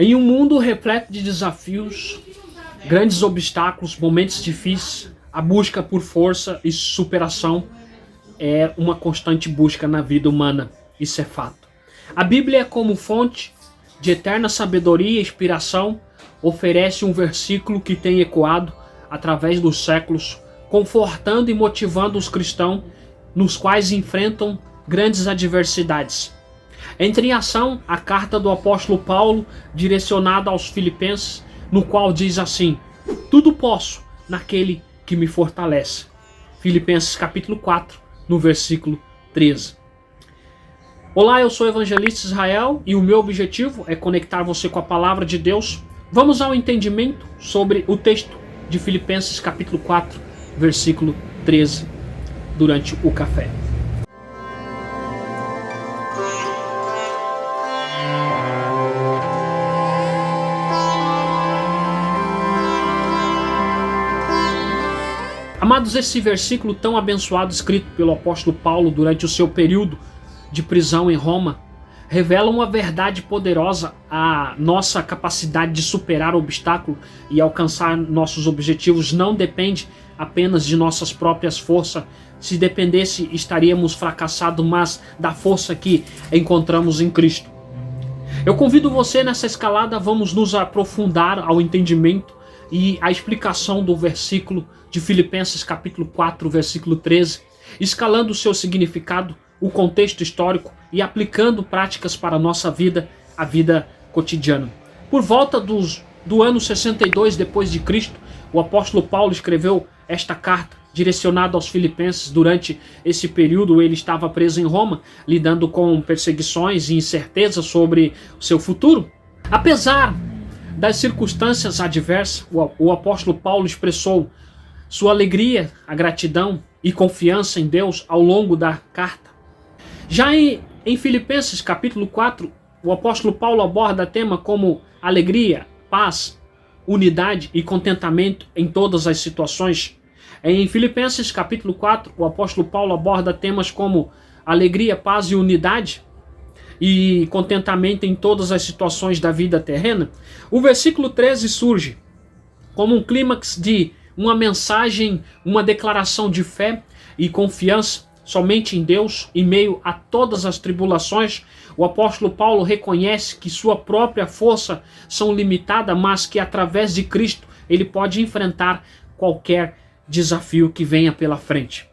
Em um mundo repleto de desafios, grandes obstáculos, momentos difíceis, a busca por força e superação é uma constante busca na vida humana. Isso é fato. A Bíblia, como fonte de eterna sabedoria e inspiração, oferece um versículo que tem ecoado através dos séculos, confortando e motivando os cristãos nos quais enfrentam grandes adversidades. Entra em ação a carta do apóstolo Paulo, direcionada aos Filipenses, no qual diz assim: tudo posso naquele que me fortalece. Filipenses capítulo 4, no versículo 13. Olá, eu sou o evangelista Israel e o meu objetivo é conectar você com a palavra de Deus. Vamos ao entendimento sobre o texto de Filipenses capítulo 4, versículo 13, durante o café. Amados, esse versículo tão abençoado escrito pelo apóstolo Paulo durante o seu período de prisão em Roma revela uma verdade poderosa. A nossa capacidade de superar o obstáculo e alcançar nossos objetivos não depende apenas de nossas próprias forças. Se dependesse, estaríamos fracassados, mas da força que encontramos em Cristo. Eu convido você nessa escalada, vamos nos aprofundar ao entendimento e a explicação do versículo de Filipenses capítulo 4, versículo 13, escalando o seu significado, o contexto histórico e aplicando práticas para a nossa vida, a vida cotidiana. Por volta do ano 62 depois de Cristo, o apóstolo Paulo escreveu esta carta direcionada aos Filipenses. Durante esse período ele estava preso em Roma, lidando com perseguições e incertezas sobre o seu futuro. Apesar das circunstâncias adversas, o apóstolo Paulo expressou sua alegria, a gratidão e confiança em Deus ao longo da carta. Já em Filipenses capítulo 4, o apóstolo Paulo aborda tema como alegria, paz, unidade e contentamento em todas as situações. Em Filipenses capítulo 4, o apóstolo Paulo aborda temas como alegria, paz e unidade e contentamento em todas as situações da vida terrena. O versículo 13 surge como um clímax de uma mensagem, uma declaração de fé e confiança somente em Deus. Em meio a todas as tribulações, o apóstolo Paulo reconhece que sua própria força são limitadas, mas que através de Cristo ele pode enfrentar qualquer desafio que venha pela frente.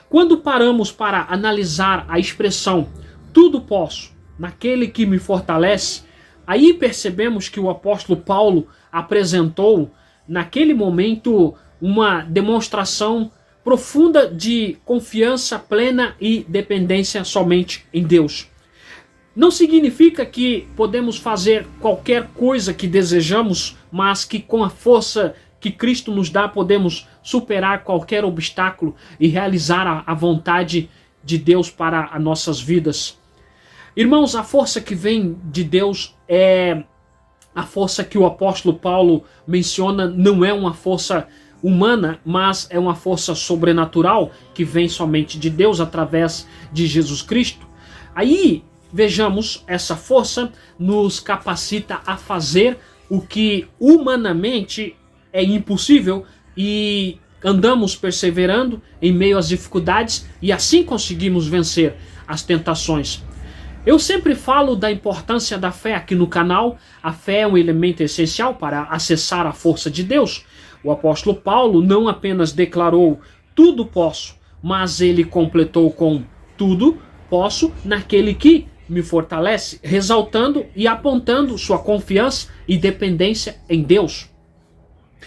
Quando paramos para analisar a expressão tudo posso naquele que me fortalece, aí percebemos que o apóstolo Paulo apresentou naquele momento uma demonstração profunda de confiança plena e dependência somente em Deus. Não significa que podemos fazer qualquer coisa que desejamos, mas que com a força que Cristo nos dá podemos superar qualquer obstáculo e realizar a vontade de Deus para as nossas vidas. Irmãos, a força que vem de Deus é a força que o apóstolo Paulo menciona, não é uma força humana, mas é uma força sobrenatural que vem somente de Deus através de Jesus Cristo. Aí, vejamos, essa força nos capacita a fazer o que humanamente é impossível e andamos perseverando em meio às dificuldades e assim conseguimos vencer as tentações. Eu sempre falo da importância da fé aqui no canal. A fé é um elemento essencial para acessar a força de Deus. O apóstolo Paulo não apenas declarou tudo posso, mas ele completou com tudo posso naquele que me fortalece, ressaltando e apontando sua confiança e dependência em Deus.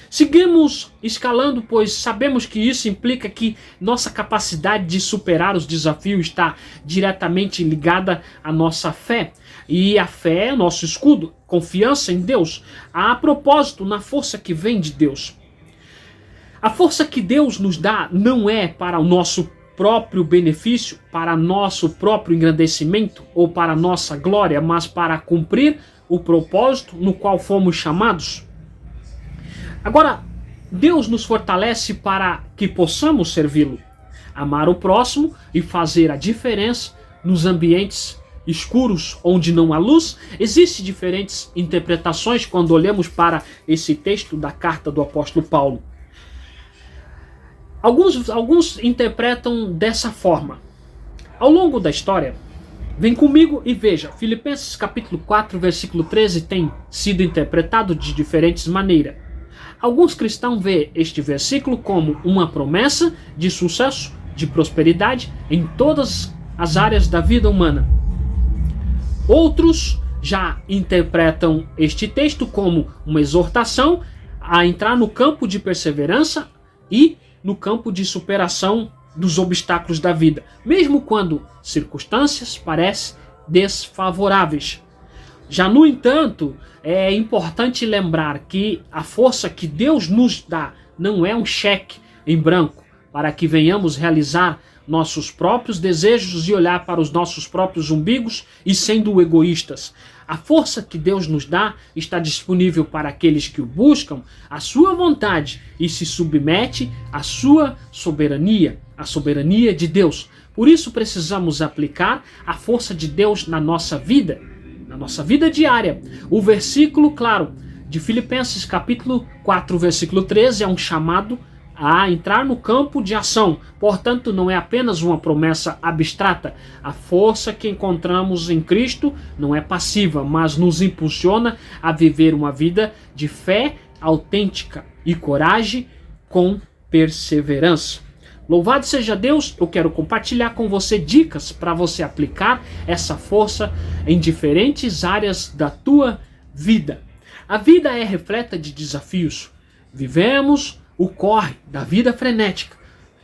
Seguimos escalando, pois sabemos que isso implica que nossa capacidade de superar os desafios está diretamente ligada à nossa fé. E a fé é nosso escudo, confiança em Deus. A propósito, na força que vem de Deus. A força que Deus nos dá não é para o nosso próprio benefício, para nosso próprio engrandecimento ou para nossa glória, mas para cumprir o propósito no qual fomos chamados. Agora, Deus nos fortalece para que possamos servi-lo, amar o próximo e fazer a diferença nos ambientes escuros onde não há luz? Existem diferentes interpretações quando olhamos para esse texto da carta do apóstolo Paulo. Alguns interpretam dessa forma. Ao longo da história, vem comigo e veja, Filipenses capítulo 4, versículo 13 tem sido interpretado de diferentes maneiras. Alguns cristãos veem este versículo como uma promessa de sucesso, de prosperidade em todas as áreas da vida humana. Outros já interpretam este texto como uma exortação a entrar no campo de perseverança e no campo de superação dos obstáculos da vida, mesmo quando circunstâncias parecem desfavoráveis. Já, no entanto, é importante lembrar que a força que Deus nos dá não é um cheque em branco para que venhamos realizar nossos próprios desejos e olhar para os nossos próprios umbigos e sendo egoístas. A força que Deus nos dá está disponível para aqueles que o buscam, a sua vontade, e se submete à sua soberania, a soberania de Deus. Por isso precisamos aplicar a força de Deus na nossa vida diária. O versículo, claro, de Filipenses capítulo 4, versículo 13 é um chamado a entrar no campo de ação. Portanto, não é apenas uma promessa abstrata. A força que encontramos em Cristo não é passiva, mas nos impulsiona a viver uma vida de fé autêntica e coragem com perseverança. Louvado seja Deus, eu quero compartilhar com você dicas para você aplicar essa força em diferentes áreas da tua vida. A vida é repleta de desafios. Vivemos o corre da vida frenética,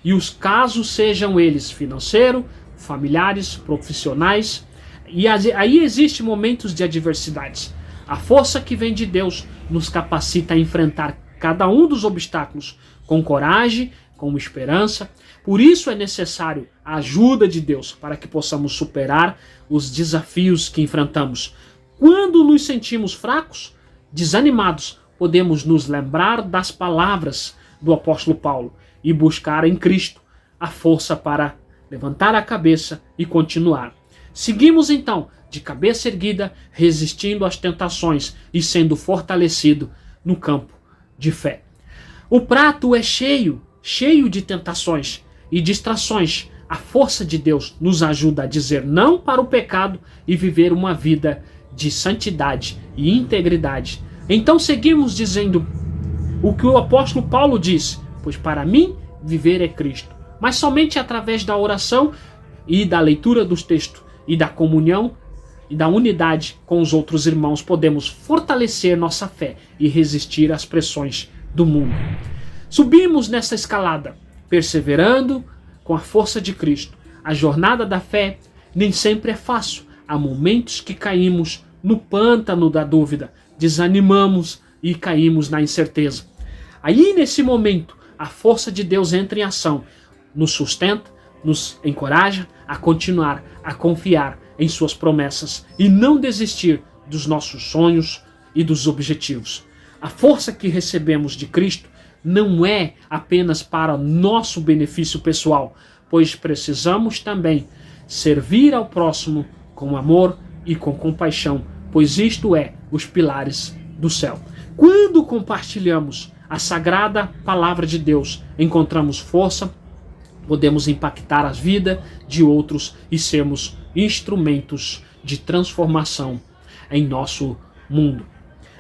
e os casos sejam eles financeiros, familiares, profissionais, e aí existem momentos de adversidades. A força que vem de Deus nos capacita a enfrentar cada um dos obstáculos com coragem, com esperança. Por isso é necessário a ajuda de Deus para que possamos superar os desafios que enfrentamos. Quando nos sentimos fracos, desanimados, podemos nos lembrar das palavras do apóstolo Paulo e buscar em Cristo a força para levantar a cabeça e continuar. Seguimos então de cabeça erguida, resistindo às tentações e sendo fortalecido no campo de fé. O prato é cheio de tentações e distrações. A força de Deus nos ajuda a dizer não para o pecado e viver uma vida de santidade e integridade. Então seguimos dizendo o que o apóstolo Paulo diz: pois para mim viver é Cristo. Mas somente através da oração e da leitura dos textos e da comunhão e da unidade com os outros irmãos podemos fortalecer nossa fé e resistir às pressões do mundo. Subimos nessa escalada, perseverando com a força de Cristo. A jornada da fé nem sempre é fácil. Há momentos que caímos no pântano da dúvida, desanimamos e caímos na incerteza. Aí, nesse momento, a força de Deus entra em ação, nos sustenta, nos encoraja a continuar, a confiar em suas promessas e não desistir dos nossos sonhos e dos objetivos. A força que recebemos de Cristo não é apenas para nosso benefício pessoal, pois precisamos também servir ao próximo com amor e com compaixão, pois isto é os pilares do céu. Quando compartilhamos a sagrada palavra de Deus, encontramos força, podemos impactar a vida de outros e sermos instrumentos de transformação em nosso mundo,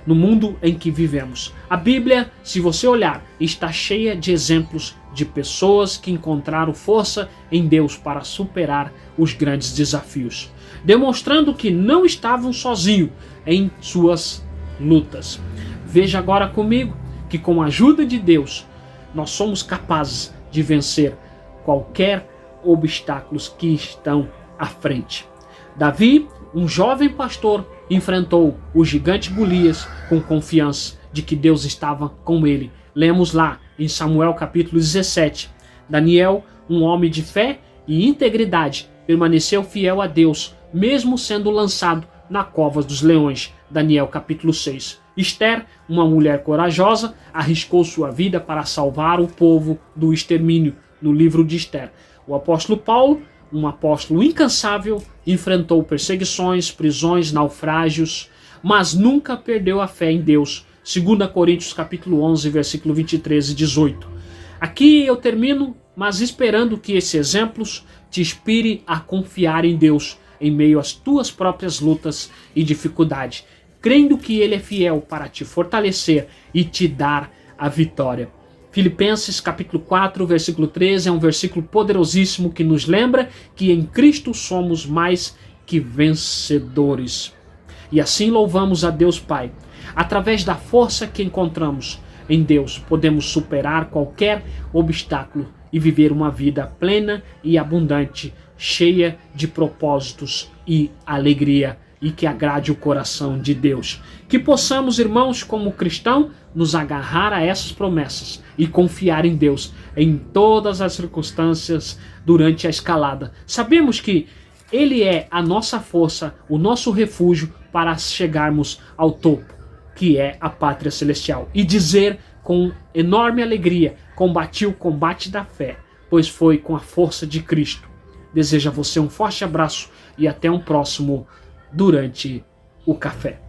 no mundo em que vivemos. A Bíblia, se você olhar, está cheia de exemplos de pessoas que encontraram força em Deus para superar os grandes desafios, demonstrando que não estavam sozinhos em suas lutas. Veja agora comigo que com a ajuda de Deus nós somos capazes de vencer qualquer obstáculos que estão à frente. Davi, um jovem pastor, enfrentou o gigante Golias com confiança de que Deus estava com ele. Lemos lá em Samuel capítulo 17. Daniel, um homem de fé e integridade, permaneceu fiel a Deus, mesmo sendo lançado na cova dos leões. Daniel capítulo 6. Esther, uma mulher corajosa, arriscou sua vida para salvar o povo do extermínio, no livro de Esther. O apóstolo Paulo, um apóstolo incansável, enfrentou perseguições, prisões, naufrágios, mas nunca perdeu a fé em Deus. 2 Coríntios capítulo 11, versículo 23 e 18. Aqui eu termino, mas esperando que esses exemplos te inspire a confiar em Deus em meio às tuas próprias lutas e dificuldades, crendo que Ele é fiel para te fortalecer e te dar a vitória. Filipenses capítulo 4, versículo 13 é um versículo poderosíssimo que nos lembra que em Cristo somos mais que vencedores. E assim louvamos a Deus Pai. Através da força que encontramos em Deus, podemos superar qualquer obstáculo e viver uma vida plena e abundante, cheia de propósitos e alegria, e que agrade o coração de Deus. Que possamos, irmãos, como cristão, nos agarrar a essas promessas e confiar em Deus em todas as circunstâncias durante a escalada. Sabemos que Ele é a nossa força, o nosso refúgio para chegarmos ao topo, que é a pátria celestial. E dizer com enorme alegria: combati o combate da fé, pois foi com a força de Cristo. Desejo a você um forte abraço e até um próximo Durante o Café.